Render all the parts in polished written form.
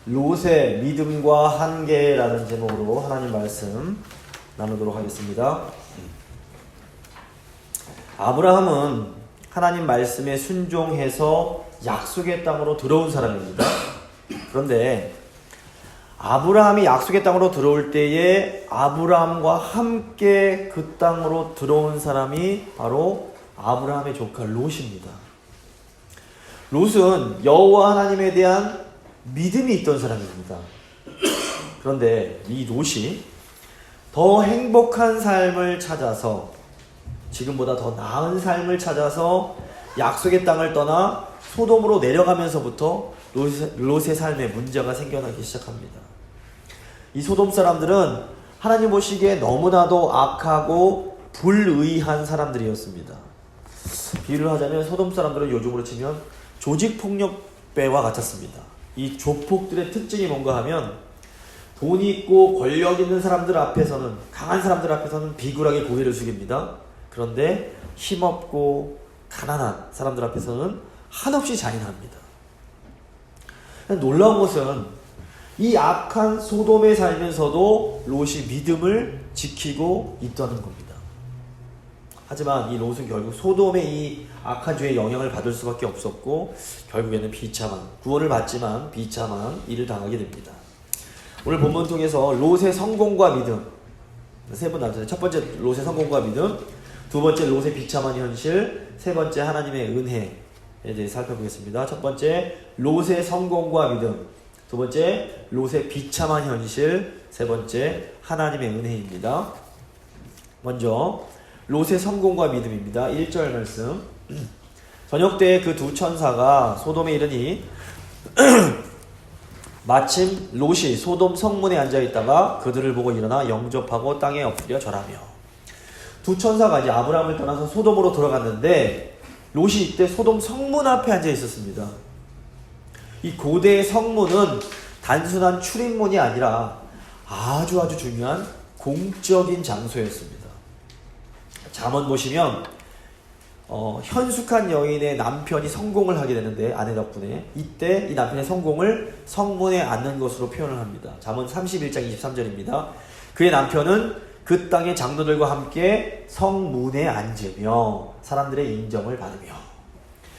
롯의 믿음과 한계라는 제목으로 하나님 말씀 나누도록 하겠습니다. 아브라함은 하나님 말씀에 순종해서 약속의 땅으로 들어온 사람입니다. 그런데 아브라함이 약속의 땅으로 들어올 때에 아브라함과 함께 그 땅으로 들어온 사람이 바로 아브라함의 조카 롯입니다. 롯은 여호와 하나님에 대한 믿음이 있던 사람입니다. 그런데 이 롯이 더 행복한 삶을 찾아서, 지금보다 더 나은 삶을 찾아서 약속의 땅을 떠나 소돔으로 내려가면서부터 롯의 삶에 문제가 생겨나기 시작합니다. 이 소돔 사람들은 하나님 보시기에 너무나도 악하고 불의한 사람들이었습니다. 비유를 하자면 소돔 사람들은 요즘으로 치면 조직폭력배와 같았습니다. 이 조폭들의 특징이 뭔가 하면 돈 있고 권력 있는 사람들 앞에서는, 강한 사람들 앞에서는 비굴하게 고개를 숙입니다. 그런데 힘없고 가난한 사람들 앞에서는 한없이 잔인합니다. 놀라운 것은 이 악한 소돔에 살면서도 롯이 믿음을 지키고 있다는 겁니다. 하지만 이 롯은 결국 소돔의 이 악한 죄의 영향을 받을 수밖에 없었고 결국에는 구원을 받지만 비참한 일을 당하게 됩니다. 오늘 본문 통해서 롯의 성공과 믿음, 세 번 나왔잖아요. 첫 번째 롯의 성공과 믿음, 두 번째 롯의 비참한 현실, 세 번째 하나님의 은혜에 대해서 살펴보겠습니다. 첫 번째 롯의 성공과 믿음, 두 번째 롯의 비참한 현실, 세 번째 하나님의 은혜입니다. 먼저 롯의 성공과 믿음입니다. 1절 말씀. 저녁 때에 그 두 천사가 소돔에 이르니 마침 롯이 소돔 성문에 앉아있다가 그들을 보고 일어나 영접하고 땅에 엎드려 절하며. 두 천사가 이제 아브라함을 떠나서 소돔으로 들어갔는데 롯이 이때 소돔 성문 앞에 앉아 있었습니다. 이 고대의 성문은 단순한 출입문이 아니라 아주 중요한 공적인 장소였습니다. 잠언 보시면 현숙한 여인의 남편이 성공을 하게 되는데, 아내 덕분에 이때 이 남편의 성공을 성문에 앉는 것으로 표현을 합니다. 잠언 31장 23절입니다. 그의 남편은 그 땅의 장로들과 함께 성문에 앉으며 사람들의 인정을 받으며.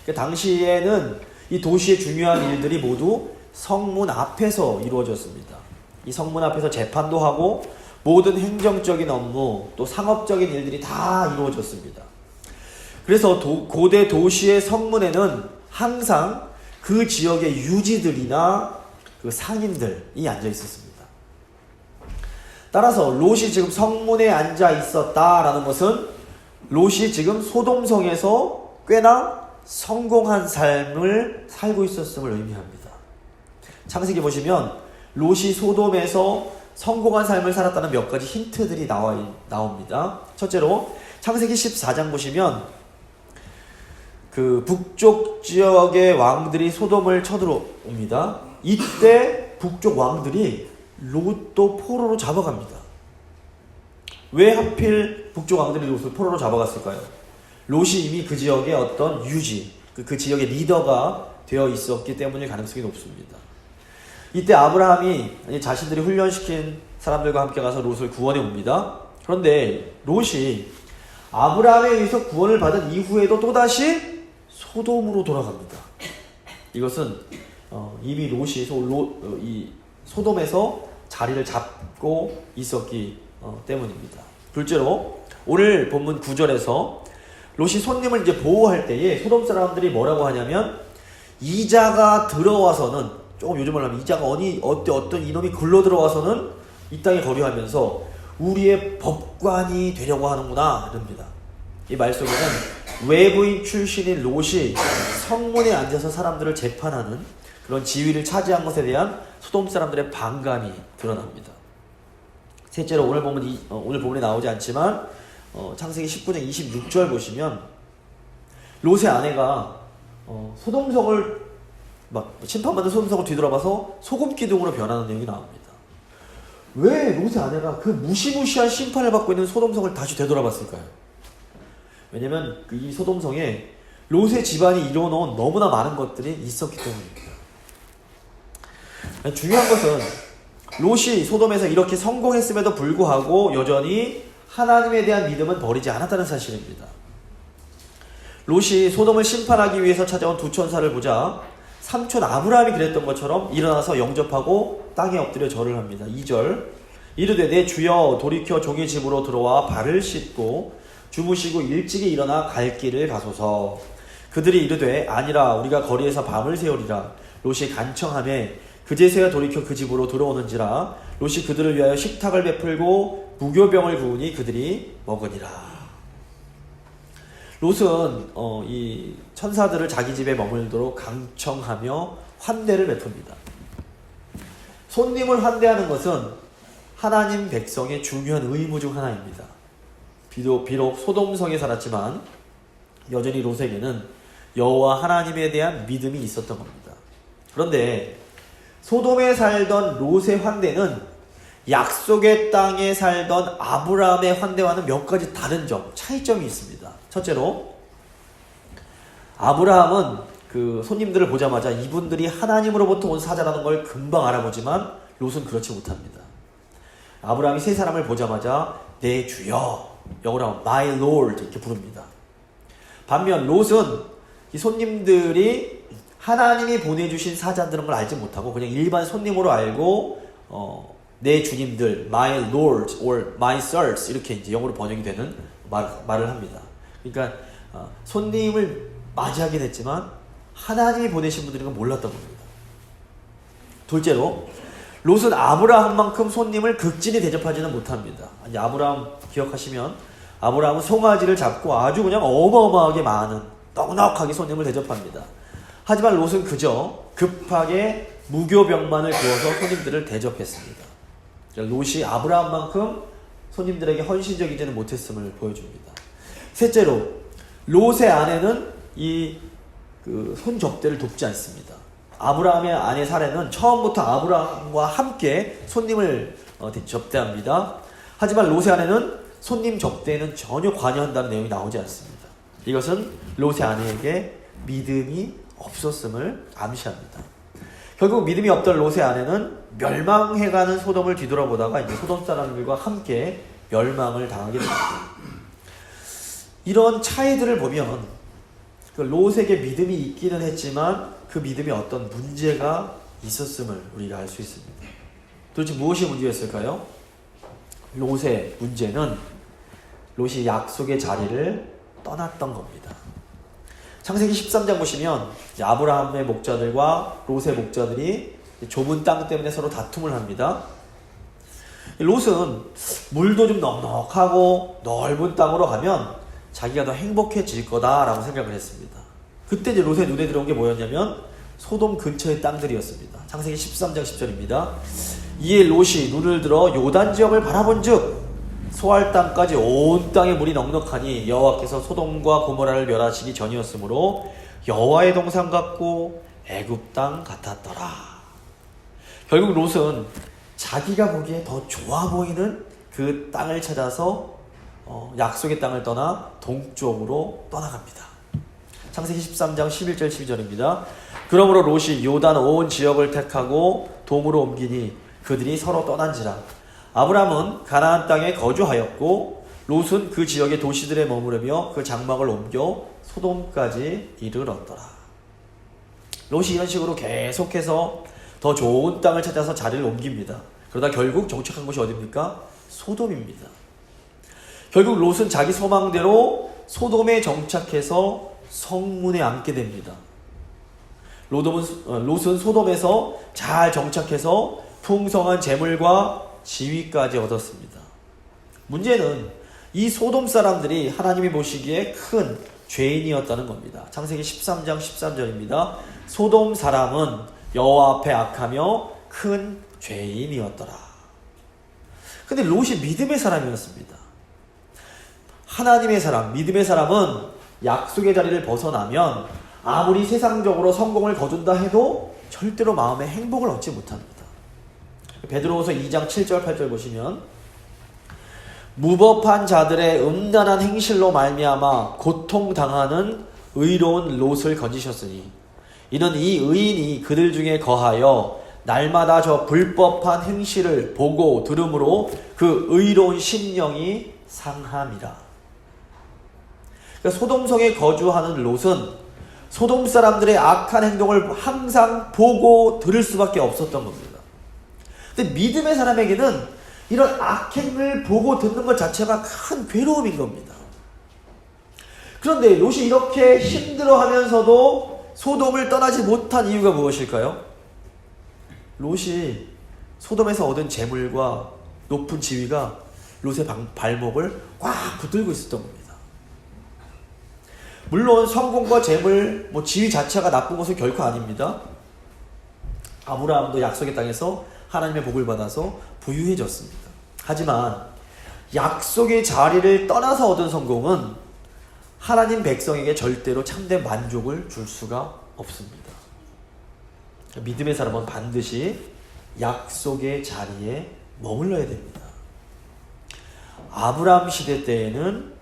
그러니까 당시에는 이 도시의 중요한 일들이 모두 성문 앞에서 이루어졌습니다. 이 성문 앞에서 재판도 하고 모든 행정적인 업무, 또 상업적인 일들이 다 이루어졌습니다. 그래서 고대 도시의 성문에는 항상 그 지역의 유지들이나 그 상인들이 앉아 있었습니다. 따라서 롯이 지금 성문에 앉아 있었다라는 것은 롯이 지금 소돔성에서 꽤나 성공한 삶을 살고 있었음을 의미합니다. 창세기 보시면 롯이 소돔에서 성공한 삶을 살았다는 몇 가지 힌트들이 나옵니다. 첫째로 창세기 14장 보시면 그 북쪽 지역의 왕들이 소돔을 쳐들어옵니다. 이때 북쪽 왕들이 롯도 포로로 잡아갑니다. 왜 하필 북쪽 왕들이 롯을 포로로 잡아갔을까요? 롯이 이미 그 지역의 어떤 유지, 그 지역의 리더가 되어 있었기 때문일 가능성이 높습니다. 이때 아브라함이 자신들이 훈련시킨 사람들과 함께 가서 롯을 구원해 옵니다. 그런데 롯이 아브라함에 의해서 구원을 받은 이후에도 또다시 소돔으로 돌아갑니다. 이것은 이미 롯이 이 소돔에서 자리를 잡고 있었기 때문입니다. 둘째로 오늘 본문 9절에서 롯이 손님을 이제 보호할 때에 소돔 사람들이 뭐라고 하냐면, 이자가 들어와서는, 조금 요즘 말로 하면 이자가 어떤 이놈이 굴러 들어와서는 이 땅에 거류하면서 우리의 법관이 되려고 하는구나 이럽니다. 이 말 속에는 외부인 출신인 롯이 성문에 앉아서 사람들을 재판하는 그런 지위를 차지한 것에 대한 소돔 사람들의 반감이 드러납니다. 셋째로 오늘 본문에 나오지 않지만 창세기 19장 26절 보시면 롯의 아내가 소돔성을 심판받은 소돔성을 뒤돌아봐서 소금 기둥으로 변하는 내용이 나옵니다. 왜 롯의 아내가 그 무시무시한 심판을 받고 있는 소돔성을 다시 되돌아봤을까요? 왜냐면 이 소돔성에 롯의 집안이 이뤄놓은 너무나 많은 것들이 있었기 때문입니다. 중요한 것은 롯이 소돔에서 이렇게 성공했음에도 불구하고 여전히 하나님에 대한 믿음은 버리지 않았다는 사실입니다. 롯이 소돔을 심판하기 위해서 찾아온 두 천사를 보자 삼촌 아브라함이 그랬던 것처럼 일어나서 영접하고 땅에 엎드려 절을 합니다. 2절 이르되 내 주여 돌이켜 종의 집으로 들어와 발을 씻고 주무시고 일찍이 일어나 갈 길을 가소서. 그들이 이르되 아니라 우리가 거리에서 밤을 새우리라. 롯이 간청하매 그제서야 돌이켜 그 집으로 들어오는지라. 롯이 그들을 위하여 식탁을 베풀고 무교병을 구우니 그들이 먹으니라. 롯은 이 천사들을 자기 집에 머물도록 강청하며 환대를 베풉니다. 손님을 환대하는 것은 하나님 백성의 중요한 의무 중 하나입니다. 비록 소돔성에 살았지만 여전히 롯에게는 여호와 하나님에 대한 믿음이 있었던 겁니다. 그런데 소돔에 살던 롯의 환대는 약속의 땅에 살던 아브라함의 환대와는 몇 가지 다른 차이점이 있습니다. 첫째로 아브라함은 그 손님들을 보자마자 이분들이 하나님으로부터 온 사자라는 걸 금방 알아보지만 롯은 그렇지 못합니다. 아브라함이 세 사람을 보자마자 내 주여, 영어로 하면 my lord 이렇게 부릅니다. 반면 롯은 이 손님들이 하나님이 보내주신 사자들인 걸 알지 못하고 그냥 일반 손님으로 알고 내 주님들, my lords or my sirs 이렇게 이제 영어로 번역이 되는 말을 합니다. 그러니까 손님을 맞이하긴 했지만 하나님이 보내신 분들인 건 몰랐던 겁니다. 둘째로 롯은 아브라함만큼 손님을 극진히 대접하지는 못합니다. 아니, 아브라함 기억하시면 아브라함은 송아지를 잡고 아주 그냥 어마어마하게 많은 넉넉하게 손님을 대접합니다. 하지만 롯은 그저 급하게 무교병만을 구워서 손님들을 대접했습니다. 롯이 아브라함만큼 손님들에게 헌신적이지는 못했음을 보여줍니다. 셋째로 롯의 아내는 이 손접대를 돕지 않습니다. 아브라함의 아내 사레는 처음부터 아브라함과 함께 손님을 접대합니다. 하지만 롯의 아내는 손님 접대에는 전혀 관여한다는 내용이 나오지 않습니다. 이것은 롯의 아내에게 믿음이 없었음을 암시합니다. 결국 믿음이 없던 롯의 아내는 멸망해가는 소돔을 뒤돌아보다가 이제 소돔 사람들과 함께 멸망을 당하게 됩니다. 이런 차이들을 보면 롯에게 믿음이 있기는 했지만 그 믿음에 어떤 문제가 있었음을 우리가 알 수 있습니다. 도대체 무엇이 문제였을까요? 롯의 문제는 롯이 약속의 자리를 떠났던 겁니다. 창세기 13장 보시면 아브라함의 목자들과 롯의 목자들이 좁은 땅 때문에 서로 다툼을 합니다. 롯은 물도 좀 넉넉하고 넓은 땅으로 가면 자기가 더 행복해질 거다라고 생각을 했습니다. 그때 이제 롯의 눈에 들어온 게 뭐였냐면 소돔 근처의 땅들이었습니다. 창세기 13장 10절입니다. 이에 롯이 눈을 들어 요단 지역을 바라본즉 소할 땅까지 온 땅에 물이 넉넉하니 여호와께서 소돔과 고모라를 멸하시기 전이었으므로 여호와의 동산 같고 애굽 땅 같았더라. 결국 롯은 자기가 보기에 더 좋아 보이는 그 땅을 찾아서 약속의 땅을 떠나 동쪽으로 떠나갑니다. 창세기 13장 11절 12절입니다. 그러므로 롯이 요단 온 지역을 택하고 동으로 옮기니 그들이 서로 떠난지라. 아브람은 가나안 땅에 거주하였고 롯은 그 지역의 도시들에 머무르며 그 장막을 옮겨 소돔까지 이르렀더라. 롯이 이런 식으로 계속해서 더 좋은 땅을 찾아서 자리를 옮깁니다. 그러다 결국 정착한 곳이 어디입니까? 소돔입니다. 결국 롯은 자기 소망대로 소돔에 정착해서 성문에 앉게 됩니다. 롯은 소돔에서 잘 정착해서 풍성한 재물과 지위까지 얻었습니다. 문제는 이 소돔 사람들이 하나님이 보시기에 큰 죄인이었다는 겁니다. 창세기 13장 13절입니다. 소돔 사람은 여호와 앞에 악하며 큰 죄인이었더라. 근데 롯이 믿음의 사람이었습니다. 하나님의 사람, 믿음의 사람은 약속의 자리를 벗어나면 아무리 세상적으로 성공을 거둔다 해도 절대로 마음의 행복을 얻지 못합니다. 베드로후서 2장 7절 8절 보시면 무법한 자들의 음란한 행실로 말미암아 고통당하는 의로운 롯을 건지셨으니 이는 이 의인이 그들 중에 거하여 날마다 저 불법한 행실을 보고 들음으로 그 의로운 심령이 상함이라. 그러니까 소돔성에 거주하는 롯은 소돔 사람들의 악한 행동을 항상 보고 들을 수밖에 없었던 겁니다. 근데 믿음의 사람에게는 이런 악행을 보고 듣는 것 자체가 큰 괴로움인 겁니다. 그런데 롯이 이렇게 힘들어하면서도 소돔을 떠나지 못한 이유가 무엇일까요? 롯이 소돔에서 얻은 재물과 높은 지위가 롯의 발목을 꽉 붙들고 있었던 겁니다. 물론 성공과 재물, 지위 자체가 나쁜 것은 결코 아닙니다. 아브라함도 약속의 땅에서 하나님의 복을 받아서 부유해졌습니다. 하지만 약속의 자리를 떠나서 얻은 성공은 하나님 백성에게 절대로 참된 만족을 줄 수가 없습니다. 믿음의 사람은 반드시 약속의 자리에 머물러야 됩니다. 아브라함 시대 때에는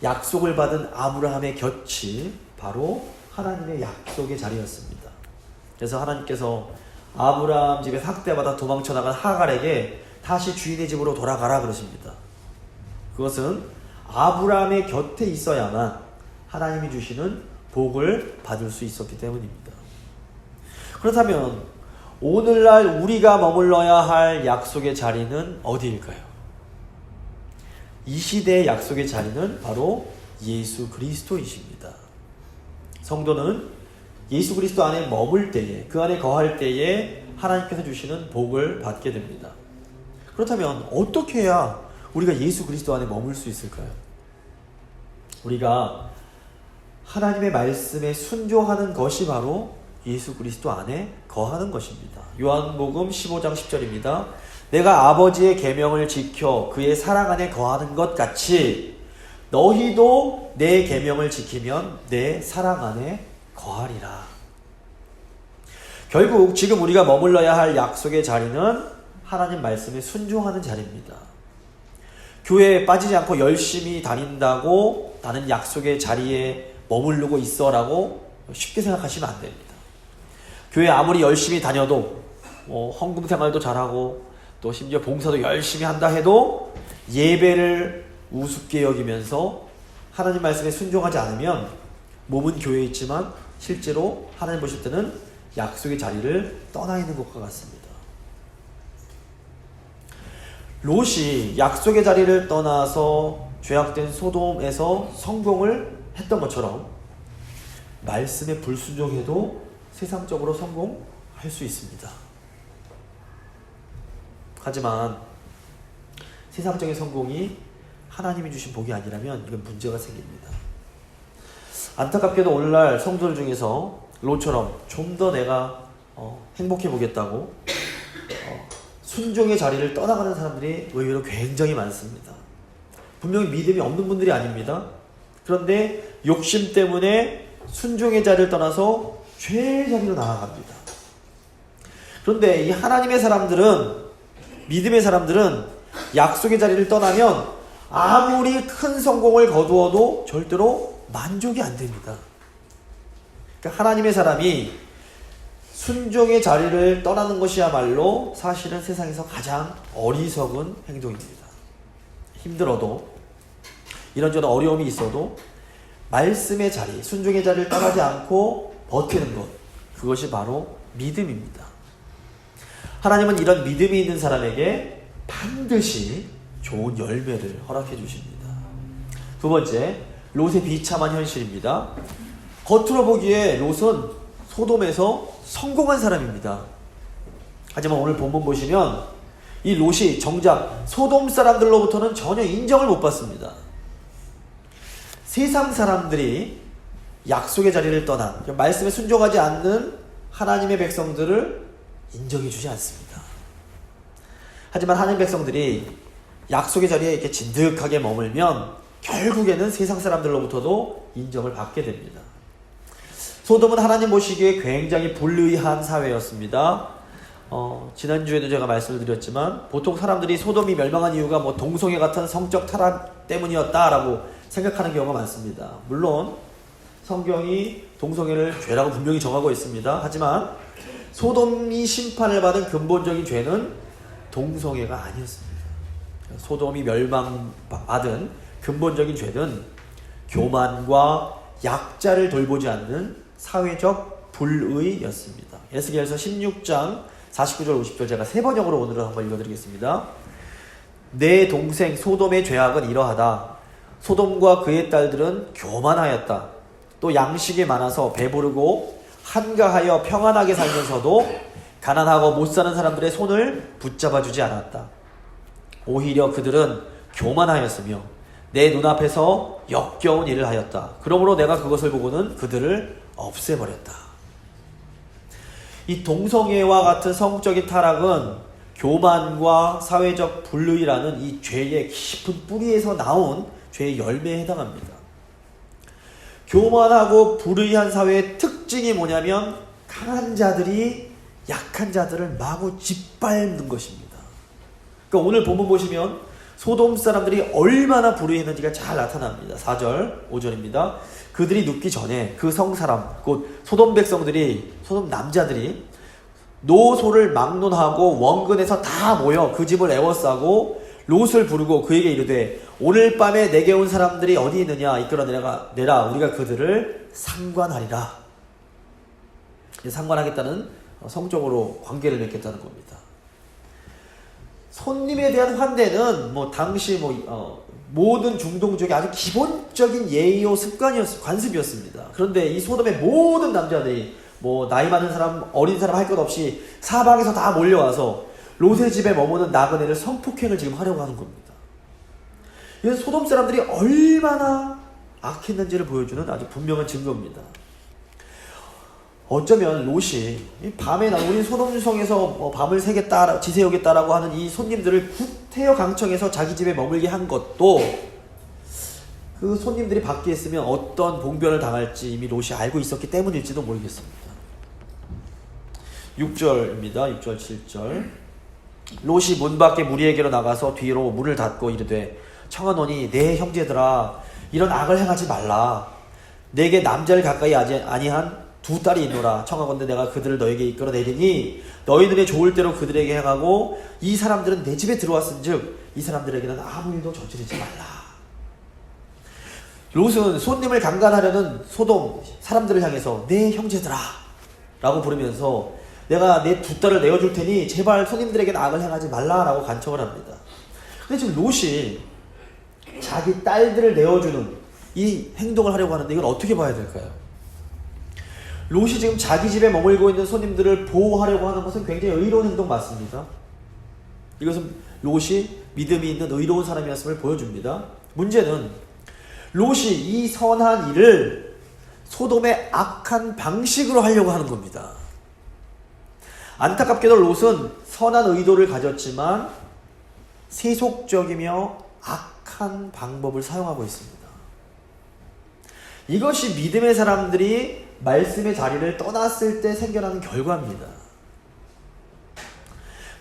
약속을 받은 아브라함의 곁이 바로 하나님의 약속의 자리였습니다. 그래서 하나님께서 아브라함 집에 학대받아 도망쳐 나간 하갈에게 다시 주인의 집으로 돌아가라 그러십니다. 그것은 아브라함의 곁에 있어야만 하나님이 주시는 복을 받을 수 있었기 때문입니다. 그렇다면 오늘날 우리가 머물러야 할 약속의 자리는 어디일까요? 이 시대의 약속의 자리는 바로 예수 그리스도이십니다. 성도는 예수 그리스도 안에 머물 때에, 그 안에 거할 때에 하나님께서 주시는 복을 받게 됩니다. 그렇다면 어떻게 해야 우리가 예수 그리스도 안에 머물 수 있을까요? 우리가 하나님의 말씀에 순종하는 것이 바로 예수 그리스도 안에 거하는 것입니다. 요한복음 15장 10절입니다. 내가 아버지의 계명을 지켜 그의 사랑 안에 거하는 것 같이 너희도 내 계명을 지키면 내 사랑 안에 거하리라. 결국 지금 우리가 머물러야 할 약속의 자리는 하나님 말씀에 순종하는 자리입니다. 교회에 빠지지 않고 열심히 다닌다고 나는 약속의 자리에 머무르고 있어라고 쉽게 생각하시면 안 됩니다. 교회 아무리 열심히 다녀도 헌금 생활도 잘하고 또 심지어 봉사도 열심히 한다 해도 예배를 우습게 여기면서 하나님 말씀에 순종하지 않으면 몸은 교회에 있지만 실제로 하나님 보실 때는 약속의 자리를 떠나 있는 것과 같습니다. 롯이 약속의 자리를 떠나서 죄악된 소돔에서 성공을 했던 것처럼 말씀에 불순종해도 세상적으로 성공할 수 있습니다. 하지만 세상적인 성공이 하나님이 주신 복이 아니라면 이건 문제가 생깁니다. 안타깝게도 오늘날 성도들 중에서 롯처럼 좀 더 내가 행복해 보겠다고 순종의 자리를 떠나가는 사람들이 의외로 굉장히 많습니다. 분명히 믿음이 없는 분들이 아닙니다. 그런데 욕심 때문에 순종의 자리를 떠나서 죄의 자리로 나아갑니다. 그런데 이 하나님의 사람들은, 믿음의 사람들은 약속의 자리를 떠나면 아무리 큰 성공을 거두어도 절대로 만족이 안 됩니다. 그러니까 하나님의 사람이 순종의 자리를 떠나는 것이야말로 사실은 세상에서 가장 어리석은 행동입니다. 힘들어도 이런저런 어려움이 있어도 말씀의 자리, 순종의 자리를 떠나지 않고 버티는 것, 그것이 바로 믿음입니다. 하나님은 이런 믿음이 있는 사람에게 반드시 좋은 열매를 허락해 주십니다. 두 번째, 롯의 비참한 현실입니다. 겉으로 보기에 롯은 소돔에서 성공한 사람입니다. 하지만 오늘 본문 보시면 이 롯이 정작 소돔 사람들로부터는 전혀 인정을 못 받습니다. 세상 사람들이 약속의 자리를 떠나 말씀에 순종하지 않는 하나님의 백성들을 인정해 주지 않습니다. 하지만 하나님 백성들이 약속의 자리에 이렇게 진득하게 머물면 결국에는 세상 사람들로부터도 인정을 받게 됩니다. 소돔은 하나님 보시기에 굉장히 불의한 사회였습니다. 지난주에도 제가 말씀을 드렸지만 보통 사람들이 소돔이 멸망한 이유가 동성애 같은 성적 타락 때문이었다라고 생각하는 경우가 많습니다. 물론 성경이 동성애를 죄라고 분명히 정하고 있습니다. 하지만 소돔이 심판을 받은 근본적인 죄는 동성애가 아니었습니다. 소돔이 멸망받은 근본적인 죄는 교만과 약자를 돌보지 않는 사회적 불의였습니다. 에스겔서 16장 49절 50절 제가 세 번역으로 오늘은 한번 읽어드리겠습니다. 내 동생 소돔의 죄악은 이러하다. 소돔과 그의 딸들은 교만하였다. 또 양식이 많아서 배부르고 한가하여 평안하게 살면서도 가난하고 못 사는 사람들의 손을 붙잡아주지 않았다. 오히려 그들은 교만하였으며 내 눈앞에서 역겨운 일을 하였다. 그러므로 내가 그것을 보고는 그들을 없애버렸다. 이 동성애와 같은 성적인 타락은 교만과 사회적 불의라는 이 죄의 깊은 뿌리에서 나온 죄의 열매에 해당합니다. 교만하고 불의한 사회의 특징이 뭐냐면 강한 자들이 약한 자들을 마구 짓밟는 것입니다. 그러니까 오늘 본문 보시면 소돔 사람들이 얼마나 불의했는지가 잘 나타납니다. 4절, 5절입니다. 그들이 눕기 전에 그 성사람, 곧 소돔 백성들이, 소돔 남자들이 노소를 막론하고 원근에서 다 모여 그 집을 에워싸고 롯을 부르고 그에게 이르되 오늘 밤에 내게 온 사람들이 어디 있느냐 이끌어내라 우리가 그들을 상관하리라. 상관하겠다는 성적으로 관계를 맺겠다는 겁니다. 손님에 대한 환대는 당시 모든 중동족의 아주 기본적인 예의요 관습이었습니다. 그런데 이 소돔의 모든 남자들이 나이 많은 사람, 어린 사람 할 것 없이 사방에서 다 몰려와서 롯의 집에 머무는 나그네를 성폭행을 지금 하려고 하는 겁니다. 이건 소돔 사람들이 얼마나 악했는지를 보여주는 아주 분명한 증거입니다. 어쩌면 롯이 밤에 우리 소돔성에서 밤을 새겠다, 지새우겠다라고 하는 이 손님들을 구태여 강청해서 자기 집에 머물게 한 것도 그 손님들이 밖에 있으면 어떤 봉변을 당할지 이미 롯이 알고 있었기 때문일지도 모르겠습니다. 6절입니다. 6절 7절. 롯이 문 밖에 무리에게로 나가서 뒤로 문을 닫고 이르되 청하노니 내 형제들아 이런 악을 행하지 말라. 내게 남자를 가까이 아니한 두 딸이 있노라. 청하건대 내가 그들을 너에게 이끌어내리니 너희 눈에 좋을 대로 그들에게 행하고 이 사람들은 내 집에 들어왔은즉 이 사람들에게는 아무 일도 저지르지 말라. 롯은 손님을 강간하려는 소돔 사람들을 향해서 내 형제들아 라고 부르면서 내가 내 두 딸을 내어줄 테니 제발 손님들에게는 악을 행하지 말라라고 간청을 합니다. 근데 지금 롯이 자기 딸들을 내어주는 이 행동을 하려고 하는데 이걸 어떻게 봐야 될까요? 롯이 지금 자기 집에 머물고 있는 손님들을 보호하려고 하는 것은 굉장히 의로운 행동 맞습니다. 이것은 롯이 믿음이 있는 의로운 사람이었음을 보여줍니다. 문제는 롯이 이 선한 일을 소돔의 악한 방식으로 하려고 하는 겁니다. 안타깝게도 롯은 선한 의도를 가졌지만 세속적이며 악한 방법을 사용하고 있습니다. 이것이 믿음의 사람들이 말씀의 자리를 떠났을 때 생겨나는 결과입니다.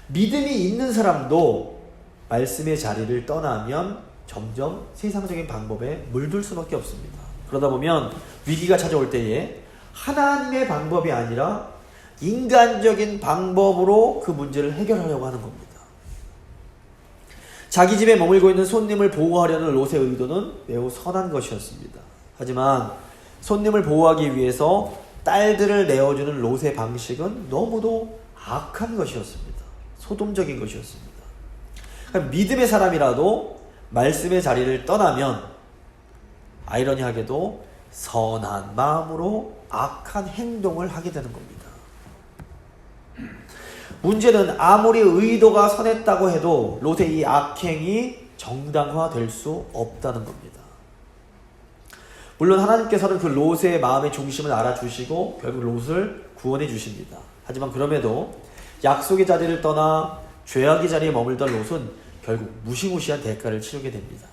믿음이 있는 사람도 말씀의 자리를 떠나면 점점 세상적인 방법에 물들 수밖에 없습니다. 그러다 보면 위기가 찾아올 때에 하나님의 방법이 아니라 인간적인 방법으로 그 문제를 해결하려고 하는 겁니다. 자기 집에 머물고 있는 손님을 보호하려는 롯의 의도는 매우 선한 것이었습니다. 하지만 손님을 보호하기 위해서 딸들을 내어주는 롯의 방식은 너무도 악한 것이었습니다. 소돔적인 것이었습니다. 그러니까 믿음의 사람이라도 말씀의 자리를 떠나면 아이러니하게도 선한 마음으로 악한 행동을 하게 되는 겁니다. 문제는 아무리 의도가 선했다고 해도 롯의 이 악행이 정당화될 수 없다는 겁니다. 물론 하나님께서는 그 롯의 마음의 중심을 알아주시고 결국 롯을 구원해 주십니다. 하지만 그럼에도 약속의 자리를 떠나 죄악의 자리에 머물던 롯은 결국 무시무시한 대가를 치르게 됩니다.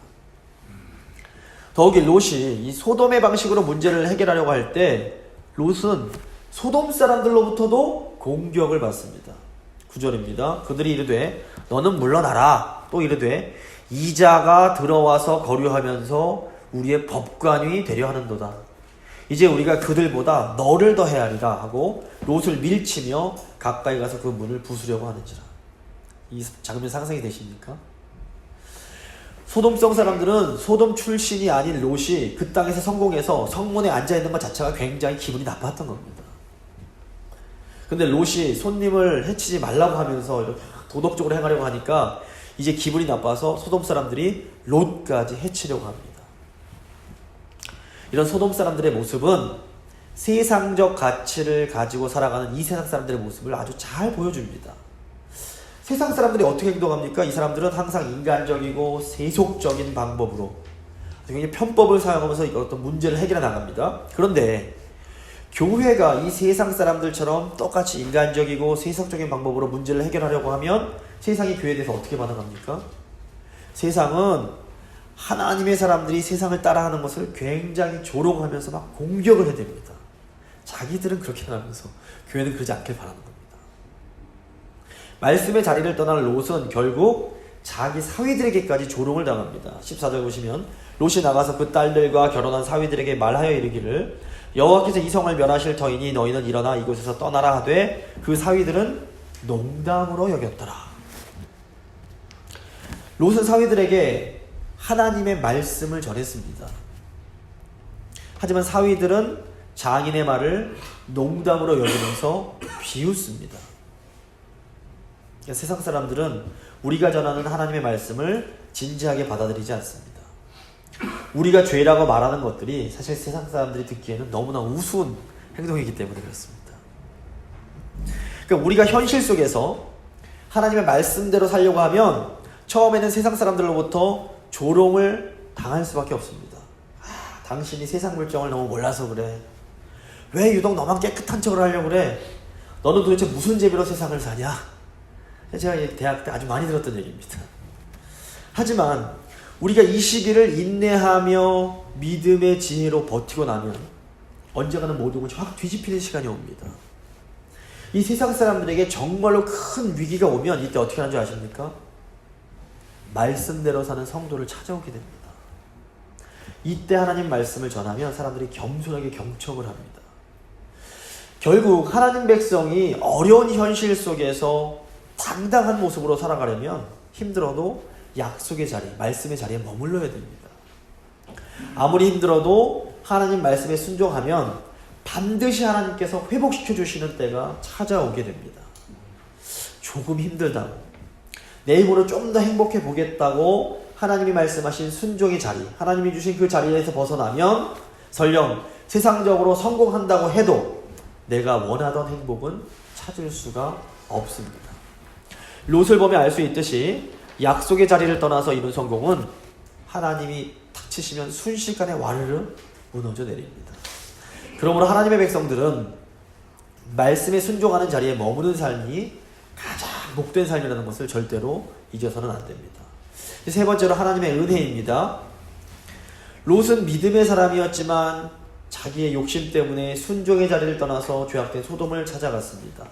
더욱이 롯이 이 소돔의 방식으로 문제를 해결하려고 할 때 롯은 소돔 사람들로부터도 공격을 받습니다. 9절입니다. 그들이 이르되 너는 물러나라. 또 이르되 이자가 들어와서 거류하면서 우리의 법관이 되려 하는도다. 이제 우리가 그들보다 너를 더 헤아리라 하고 롯을 밀치며 가까이 가서 그 문을 부수려고 하는지라. 이 장면 상상이 되십니까? 소돔성 사람들은 소돔 출신이 아닌 롯이 그 땅에서 성공해서 성문에 앉아있는 것 자체가 굉장히 기분이 나빴던 겁니다. 근데 롯이 손님을 해치지 말라고 하면서 이렇게 도덕적으로 행하려고 하니까 이제 기분이 나빠서 소돔 사람들이 롯까지 해치려고 합니다. 이런 소돔 사람들의 모습은 세상적 가치를 가지고 살아가는 이 세상 사람들의 모습을 아주 잘 보여줍니다. 세상 사람들이 어떻게 행동합니까? 이 사람들은 항상 인간적이고 세속적인 방법으로 굉장히 편법을 사용하면서 어떤 문제를 해결해 나갑니다. 그런데 교회가 이 세상 사람들처럼 똑같이 인간적이고 세속적인 방법으로 문제를 해결하려고 하면 세상이 교회에 대해서 어떻게 반응합니까? 세상은 하나님의 사람들이 세상을 따라하는 것을 굉장히 조롱하면서 막 공격을 해댑니다. 자기들은 그렇게 하면서 교회는 그러지 않길 바라는 겁니다. 말씀의 자리를 떠난 롯은 결국 자기 사위들에게까지 조롱을 당합니다. 14절 보시면 롯이 나가서 그 딸들과 결혼한 사위들에게 말하여 이르기를 여호와께서 이 성을 멸하실 터이니 너희는 일어나 이곳에서 떠나라 하되 그 사위들은 농담으로 여겼더라. 롯은 사위들에게 하나님의 말씀을 전했습니다. 하지만 사위들은 장인의 말을 농담으로 여기면서 비웃습니다. 세상 사람들은 우리가 전하는 하나님의 말씀을 진지하게 받아들이지 않습니다. 우리가 죄라고 말하는 것들이 사실 세상 사람들이 듣기에는 너무나 우스운 행동이기 때문에 그렇습니다. 그러니까 우리가 현실 속에서 하나님의 말씀대로 살려고 하면 처음에는 세상 사람들로부터 조롱을 당할 수밖에 없습니다. 당신이 세상 물정을 너무 몰라서 그래. 왜 유독 너만 깨끗한 척을 하려고 그래? 너는 도대체 무슨 재미로 세상을 사냐? 제가 대학 때 아주 많이 들었던 얘기입니다. 하지만 우리가 이 시기를 인내하며 믿음의 지혜로 버티고 나면 언젠가는 모든 것이 확 뒤집히는 시간이 옵니다. 이 세상 사람들에게 정말로 큰 위기가 오면 이때 어떻게 하는 줄 아십니까? 말씀대로 사는 성도를 찾아오게 됩니다. 이때 하나님 말씀을 전하면 사람들이 겸손하게 경청을 합니다. 결국 하나님 백성이 어려운 현실 속에서 당당한 모습으로 살아가려면 힘들어도 약속의 자리, 말씀의 자리에 머물러야 됩니다. 아무리 힘들어도 하나님 말씀에 순종하면 반드시 하나님께서 회복시켜 주시는 때가 찾아오게 됩니다. 조금 힘들다고, 내 힘으로 좀 더 행복해 보겠다고 하나님이 말씀하신 순종의 자리, 하나님이 주신 그 자리에서 벗어나면 설령 세상적으로 성공한다고 해도 내가 원하던 행복은 찾을 수가 없습니다. 롯을 보면 알 수 있듯이 약속의 자리를 떠나서 이룬 성공은 하나님이 탁 치시면 순식간에 와르르 무너져 내립니다. 그러므로 하나님의 백성들은 말씀에 순종하는 자리에 머무는 삶이 가장 복된 삶이라는 것을 절대로 잊어서는 안 됩니다. 세 번째로 하나님의 은혜입니다. 롯은 믿음의 사람이었지만 자기의 욕심 때문에 순종의 자리를 떠나서 죄악된 소돔을 찾아갔습니다.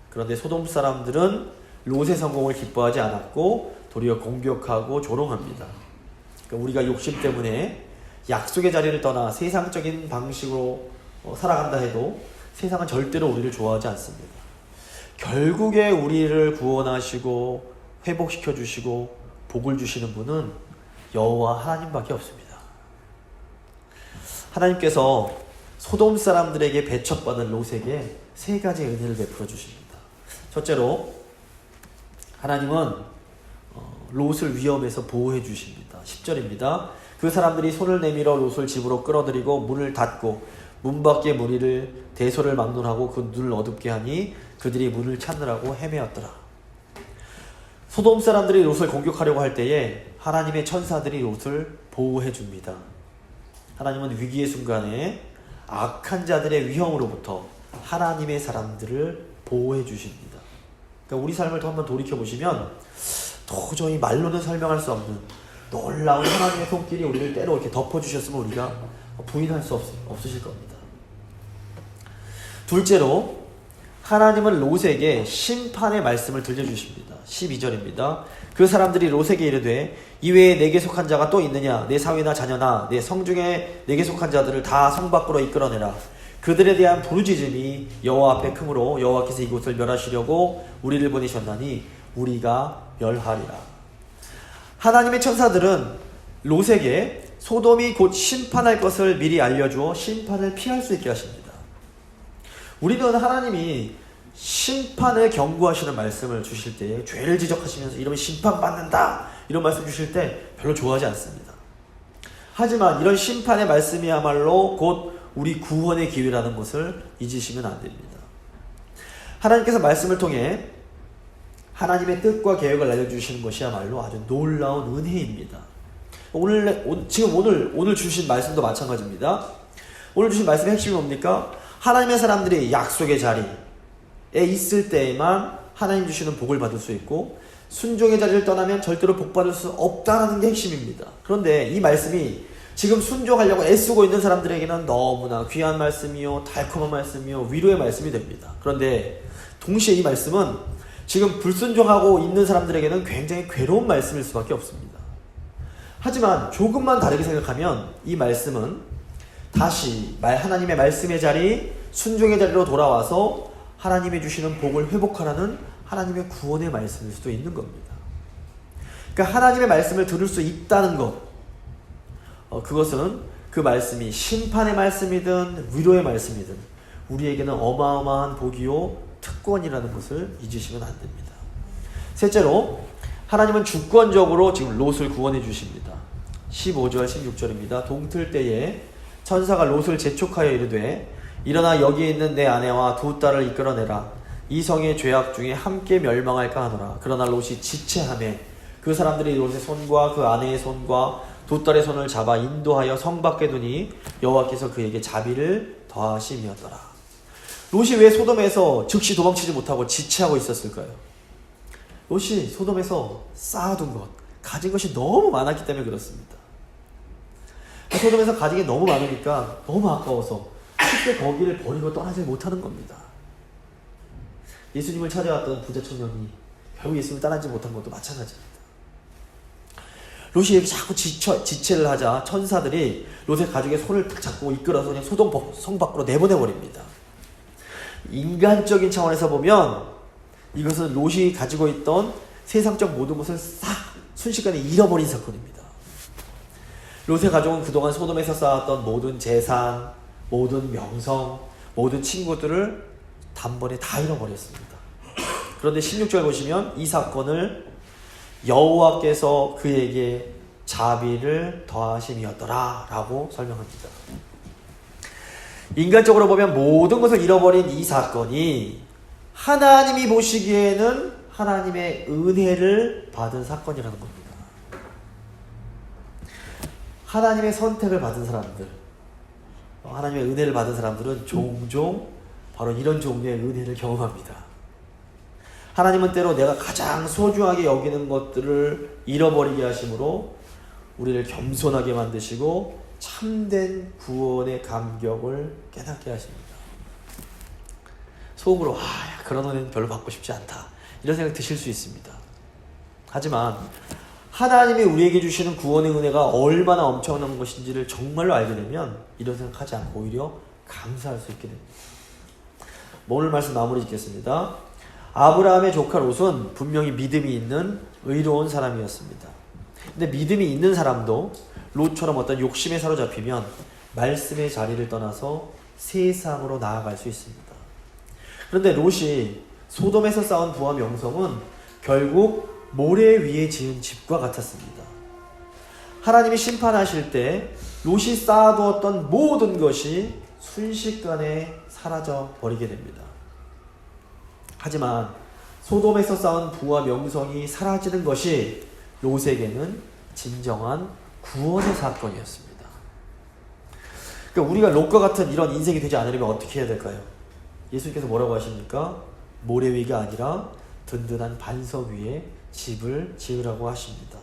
그런데 소돔 사람들은 롯의 성공을 기뻐하지 않았고 도리어 공격하고 조롱합니다. 그러니까 우리가 욕심 때문에 약속의 자리를 떠나 세상적인 방식으로 살아간다 해도 세상은 절대로 우리를 좋아하지 않습니다. 결국에 우리를 구원하시고 회복시켜 주시고 복을 주시는 분은 여호와 하나님밖에 없습니다. 하나님께서 소돔 사람들에게 배척받은 롯에게 세 가지 은혜를 베풀어 주십니다. 첫째로 하나님은 롯을 위험에서 보호해 주십니다. 10절입니다. 그 사람들이 손을 내밀어 롯을 집으로 끌어들이고 문을 닫고 문 밖에 무리를 대소를 막론하고 그 눈을 어둡게 하니 그들이 문을 찾느라고 헤매었더라. 소돔 사람들이 롯을 공격하려고 할 때에 하나님의 천사들이 롯을 보호해 줍니다. 하나님은 위기의 순간에 악한 자들의 위험으로부터 하나님의 사람들을 보호해 주십니다. 그러니까 우리 삶을 또 한번 돌이켜보시면 도저히 말로는 설명할 수 없는 놀라운 하나님의 손길이 우리를 때로 이렇게 덮어주셨으면 우리가 부인할 수 없으실 겁니다. 둘째로 하나님은 롯에게 심판의 말씀을 들려주십니다. 12절입니다. 그 사람들이 롯에게 이르되 이외에 내게 속한 자가 또 있느냐? 내 사위나 자녀나 내 성중에 내게 속한 자들을 다 성 밖으로 이끌어내라. 그들에 대한 부르짖음이 여호와 앞에 크므로 여호와께서 이곳을 멸하시려고 우리를 보내셨나니 우리가 멸하리라. 하나님의 천사들은 롯에게 소돔이 곧 심판할 것을 미리 알려주어 심판을 피할 수 있게 하십니다. 우리는 하나님이 심판을 경고하시는 말씀을 주실 때 죄를 지적하시면서 이러면 심판받는다 이런 말씀 주실 때 별로 좋아하지 않습니다. 하지만 이런 심판의 말씀이야말로 곧 우리 구원의 기회라는 것을 잊으시면 안 됩니다. 하나님께서 말씀을 통해 하나님의 뜻과 계획을 알려주시는 것이야말로 아주 놀라운 은혜입니다. 오늘 주신 말씀도 마찬가지입니다. 오늘 주신 말씀의 핵심이 뭡니까? 하나님의 사람들이 약속의 자리에 있을 때에만 하나님 주시는 복을 받을 수 있고 순종의 자리를 떠나면 절대로 복 받을 수 없다는 게 핵심입니다. 그런데 이 말씀이 지금 순종하려고 애쓰고 있는 사람들에게는 너무나 귀한 말씀이요, 달콤한 말씀이요, 위로의 말씀이 됩니다. 그런데 동시에 이 말씀은 지금 불순종하고 있는 사람들에게는 굉장히 괴로운 말씀일 수밖에 없습니다. 하지만 조금만 다르게 생각하면 이 말씀은 다시 하나님의 말씀의 자리, 순종의 자리로 돌아와서 하나님이 주시는 복을 회복하라는 하나님의 구원의 말씀일 수도 있는 겁니다. 그러니까 하나님의 말씀을 들을 수 있다는 것, 그것은 그 말씀이 심판의 말씀이든 위로의 말씀이든 우리에게는 어마어마한 복이요 특권이라는 것을 잊으시면 안 됩니다. 셋째로 하나님은 주권적으로 지금 롯을 구원해 주십니다. 15절 16절입니다. 동틀 때에 천사가 롯을 재촉하여 이르되 일어나 여기에 있는 내 아내와 두 딸을 이끌어내라. 이 성의 죄악 중에 함께 멸망할까 하노라. 그러나 롯이 지체하매 그 사람들이 롯의 손과 그 아내의 손과 두 딸의 손을 잡아 인도하여 성 밖에 두니 여호와께서 그에게 자비를 더하심이었더라. 롯이 왜 소돔에서 즉시 도망치지 못하고 지체하고 있었을까요? 롯이 소돔에서 쌓아둔 것, 가진 것이 너무 많았기 때문에 그렇습니다. 소돔에서 가진 게 너무 많으니까 너무 아까워서 쉽게 거기를 버리고 떠나지 못하는 겁니다. 예수님을 찾아왔던 부자 청년이 결국 예수님을 따라지 못한 것도 마찬가지입니다. 롯이 이렇게 자꾸 지체를 하자 천사들이 롯의 가족의 손을 딱 잡고 이끌어서 그냥 소돔 성 밖으로 내보내버립니다. 인간적인 차원에서 보면 이것은 롯이 가지고 있던 세상적 모든 것을 싹 순식간에 잃어버린 사건입니다. 롯의 가족은 그동안 소돔에서 쌓았던 모든 재산, 모든 명성, 모든 친구들을 단번에 다 잃어버렸습니다. 그런데 16절 보시면 이 사건을 여호와께서 그에게 자비를 더하심이었더라 라고 설명합니다. 인간적으로 보면 모든 것을 잃어버린 이 사건이 하나님이 보시기에는 하나님의 은혜를 받은 사건이라는 겁니다. 하나님의 선택을 받은 사람들, 하나님의 은혜를 받은 사람들은 종종 바로 이런 종류의 은혜를 경험합니다. 하나님은 때로 내가 가장 소중하게 여기는 것들을 잃어버리게 하심으로 우리를 겸손하게 만드시고 참된 구원의 감격을 깨닫게 하십니다. 속으로 그런 은혜는 별로 받고 싶지 않다 이런 생각 드실 수 있습니다. 하지만 하나님이 우리에게 주시는 구원의 은혜가 얼마나 엄청난 것인지를 정말로 알게 되면 이런 생각하지 않고 오히려 감사할 수 있게 됩니다. 오늘 말씀 마무리 짓겠습니다. 아브라함의 조카 롯은 분명히 믿음이 있는 의로운 사람이었습니다. 근데 믿음이 있는 사람도 롯처럼 어떤 욕심에 사로잡히면 말씀의 자리를 떠나서 세상으로 나아갈 수 있습니다. 그런데 롯이 소돔에서 쌓은 부와 명성은 결국 모래 위에 지은 집과 같았습니다. 하나님이 심판하실 때 롯이 쌓아두었던 모든 것이 순식간에 사라져 버리게 됩니다. 하지만 소돔에서 쌓은 부와 명성이 사라지는 것이 롯에게는 진정한 구원의 사건이었습니다. 그러니까 우리가 롯과 같은 이런 인생이 되지 않으려면 어떻게 해야 될까요? 예수님께서 뭐라고 하십니까? 모래 위가 아니라 든든한 반석 위에 집을 지으라고 하십니다.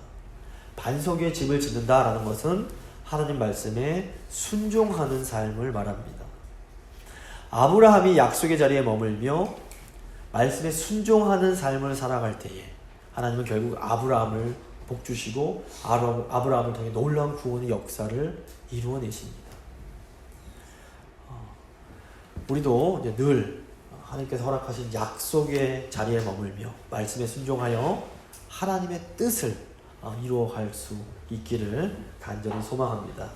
반석 위에 집을 짓는다라는 것은 하나님 말씀에 순종하는 삶을 말합니다. 아브라함이 약속의 자리에 머물며 말씀에 순종하는 삶을 살아갈 때에 하나님은 결국 아브라함을 복주시고 아브라함을 통해 놀라운 구원의 역사를 이루어내십니다. 우리도 이제 늘 하나님께서 허락하신 약속의 자리에 머물며 말씀에 순종하여 하나님의 뜻을 이루어갈 수 있기를 간절히 소망합니다.